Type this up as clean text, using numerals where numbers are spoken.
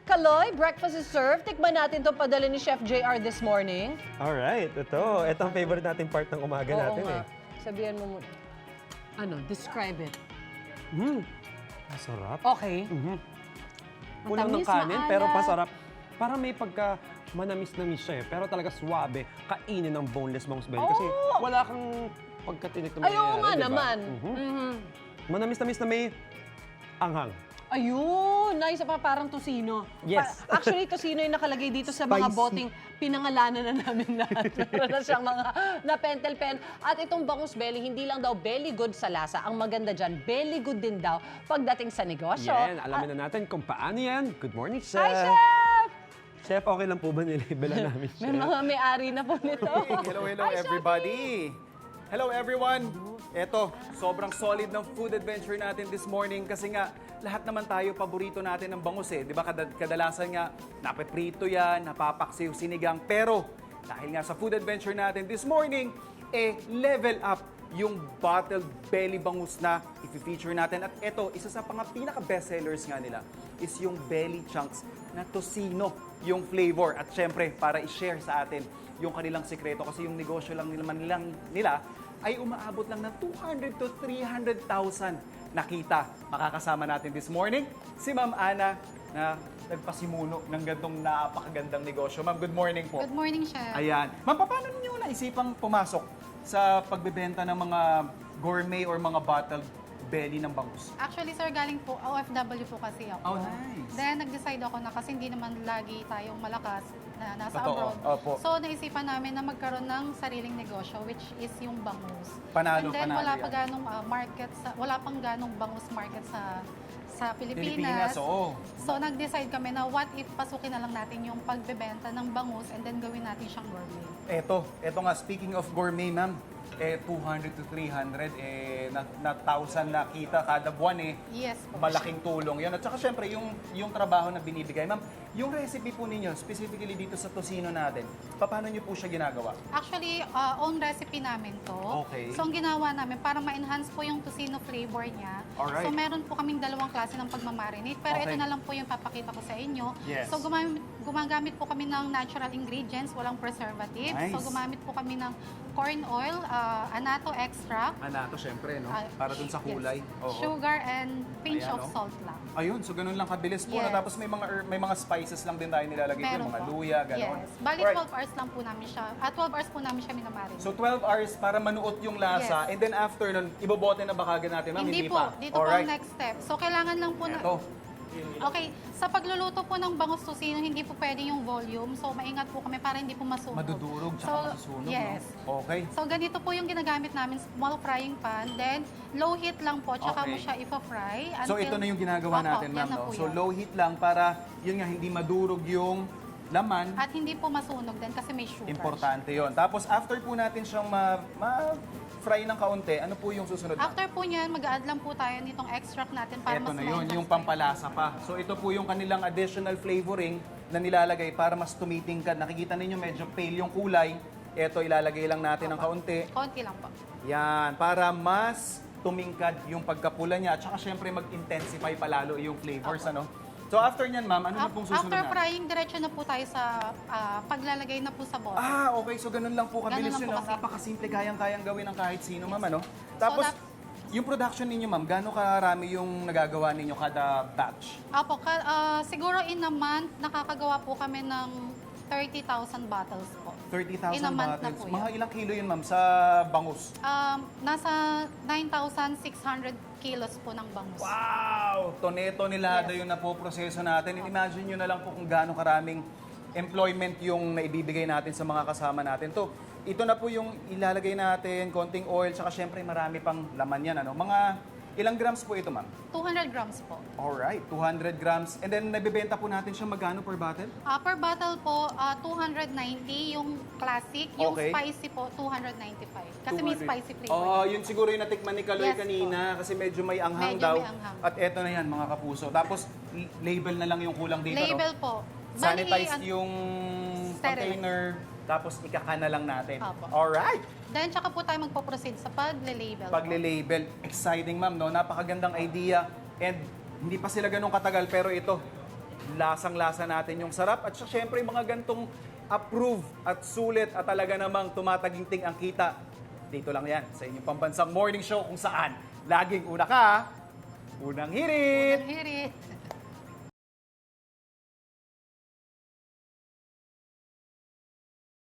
Kaloy, breakfast is served. Tikman natin itong padala ni Chef JR this morning. Alright, ito ang favorite nating part ng umaga natin nga. eh. Sabihan mo muna. Ano, describe it. Masarap. Okay. Kulang ng Matamis, kanin, maalat. pero pasarap. Parang may pagka manamis-namis siya eh, pero talaga swabe, kainin ng boneless bangus belly. Kasi wala kang pagkatinik na Ay, oo nga diba? naman. Manamis-namis na may anghang. Ayun, nice pa parang tosino. Yes. Actually, tosino yung nakalagay dito sa mga Spicy. boting pinangalanan na namin lahat. Meron na siyang mga na-pentel-pen. At itong bangus belly, hindi lang daw belly good sa lasa. Ang maganda dyan, belly good din daw pagdating sa negosyo. Yan, alamin na natin kung paano yan. Good morning, Chef! Hi, Chef! Chef, okay lang po ba nilabelan namin, Chef? May mga may-ari na po nito. Hello, Hi, Chef! everybody! Hello, everyone! Eto, sobrang solid ng food adventure natin this morning kasi nga, lahat naman tayo, paborito natin ng bangus eh. Di ba, kadalasan nga, napeprito yan, napapaksiw, sinigang. Pero, dahil nga sa food adventure natin this morning, level up yung bottled belly bangus na i-feature natin. At eto, isa sa mga pinaka-bestsellers nga nila is yung belly chunks na tosino yung flavor. At syempre, para i-share sa atin yung kanilang sekreto kasi yung negosyo lang nila ay umaabot lang ng 200 to 300,000 na kita. Makakasama natin this morning si Ma'am Ana na nagpasimuno ng gantong napakagandang negosyo. Ma'am, good morning po. Good morning, Chef. Ayan. Ma'am, paano ninyo naisipang pumasok sa pagbebenta ng mga gourmet or mga bottled belly ng bangus? Actually, sir, galing po, OFW po kasi ako. Oh, nice. Then, nag-decide ako na kasi hindi naman lagi tayong malakas na nasa Totoo. abroad. Opo. So, naisipan namin na magkaroon ng sariling negosyo, which is yung bangus. Panalo, And then, panalo wala yan. pa ganong market, wala pang ganong bangus market sa Pilipinas, oo. So, nag-decide kami na what if pasukin na lang natin yung pagbebenta ng bangus and then gawin natin siyang gourmet. Eto nga, speaking of gourmet, ma'am, 200 to 300, na 1,000 na kita kada buwan Yes po. malaking tulong yun. At saka syempre, yung trabaho na binibigay. Ma'am, yung recipe po ninyo, specifically dito sa tosino natin, paano nyo po siya ginagawa? Actually, own recipe namin to. Okay. So, ang ginawa namin, para ma-enhance po yung tocino flavor niya. Alright. So, meron po kaming dalawang klase ng pagmamarinate. Pero Okay. ito na lang po yung papakita ko sa inyo. Yes. So, gumagamit po kami ng natural ingredients, walang preservatives. Nice. So, gumamit po kami ng corn oil, annatto extract, Anato, syempre, no? ah, Para dun sa kulay. yes, Oo. sugar, and pinch Ayan, of no? salt lang. Ayun, so ganun lang kabilis po. Yes. Tapos may mga spices lang din tayo nilalagay dito, Meron mga po. luya, gano'n. Yes. Bali, Alright. 12 hours lang po namin siya. 12 hours po namin siya minamarinate. So 12 hours para manuot yung lasa, Yes. and then after nun, ibobote na ba kagad natin, ma'am? Hindi po. pa. Dito po ang next step. So, kailangan lang po na... Ito. Okay, sa pagluluto po ng bangus tocino, hindi po pwede yung volume. So, maingat po kami para hindi po masunog. Madudurog, tsaka masusunog, yes. no? Okay. So, ganito po yung ginagamit namin, small frying pan. Then, low heat lang po, tsaka Okay. mo siya ipa-fry. So ito na yung ginagawa Opo, natin, yan ma'am, na no? po So yun. low heat lang para yun nga hindi madurog yung laman. At hindi po masunog din kasi may sugar. Importante yon. Tapos after po natin siyang ma-fry ng kaunti, ano po yung susunod? ma'am? After po niyan, mag-add lang po tayo nitong extract natin para Ito mas na yun, ma-enhance yung pa pampalasa pa. So ito po yung kanilang additional flavoring na nilalagay para mas tumitingkad. Nakikita ninyo medyo pale yung kulay. Ito ilalagay lang natin ng kaunti. Konti lang po. Yan, para mas tumingkad yung pagkapula niya. At saka syempre mag-intensify palalo yung flavors, ano? So after nyan, ma'am, ano na pong susunod After na? frying, diretso na po tayo sa paglalagay na po sa bote. Ah, okay. So ganun lang po kabilis Ganun lang yun. po no? kasi. Napakasimple, kayang-kayang gawin ng kahit sino, ma'am, ano? Tapos, yung production ninyo, ma'am, gaano karami yung nagagawa ninyo kada batch? Opo, siguro in a month, nakakagawa po kami ng 30,000 bottles po. 30,000 In a month na bottles. po yun. Mga ilang kilo yun, ma'am, sa bangus? Nasa 9,600 kilos po ng bangus. Wow! Toneto-nilada Yes. yung napoproseso natin. Imagine nyo na lang po kung gaano karaming employment yung naibibigay natin sa mga kasama natin. Ito na po yung ilalagay natin, konting oil, tsaka syempre marami pang laman yan. Ano? Mga ilang grams po ito, ma'am? 200 grams po. Alright, 200 grams. And then nabibenta po natin siya magkano per bottle? Per bottle po, 290 yung classic. Yung Okay. spicy po, 295. Kasi may 200. spicy flavor. Oh, yun siguro yung natikman ni Kaloy Yes kanina kasi medyo may anghang Medyo daw. may anghang. At eto na yan mga kapuso. Tapos label na lang yung kulang dito. Label no? po. Sanitize Bali, yung Sterile. container, tapos ikaka na lang natin. Opo. Alright! Then, tsaka po tayo magpo-proceed sa pagle-label. Pagle-label. Exciting, ma'am, no? Napakagandang idea. And hindi pa sila ganun katagal, pero ito, lasang-lasa natin yung sarap. At syempre, yung mga gantong approve at sulit at talaga namang tumataginting ang kita. Dito lang yan sa inyong pambansang morning show kung saan laging una ka, unang hirit. Hirit.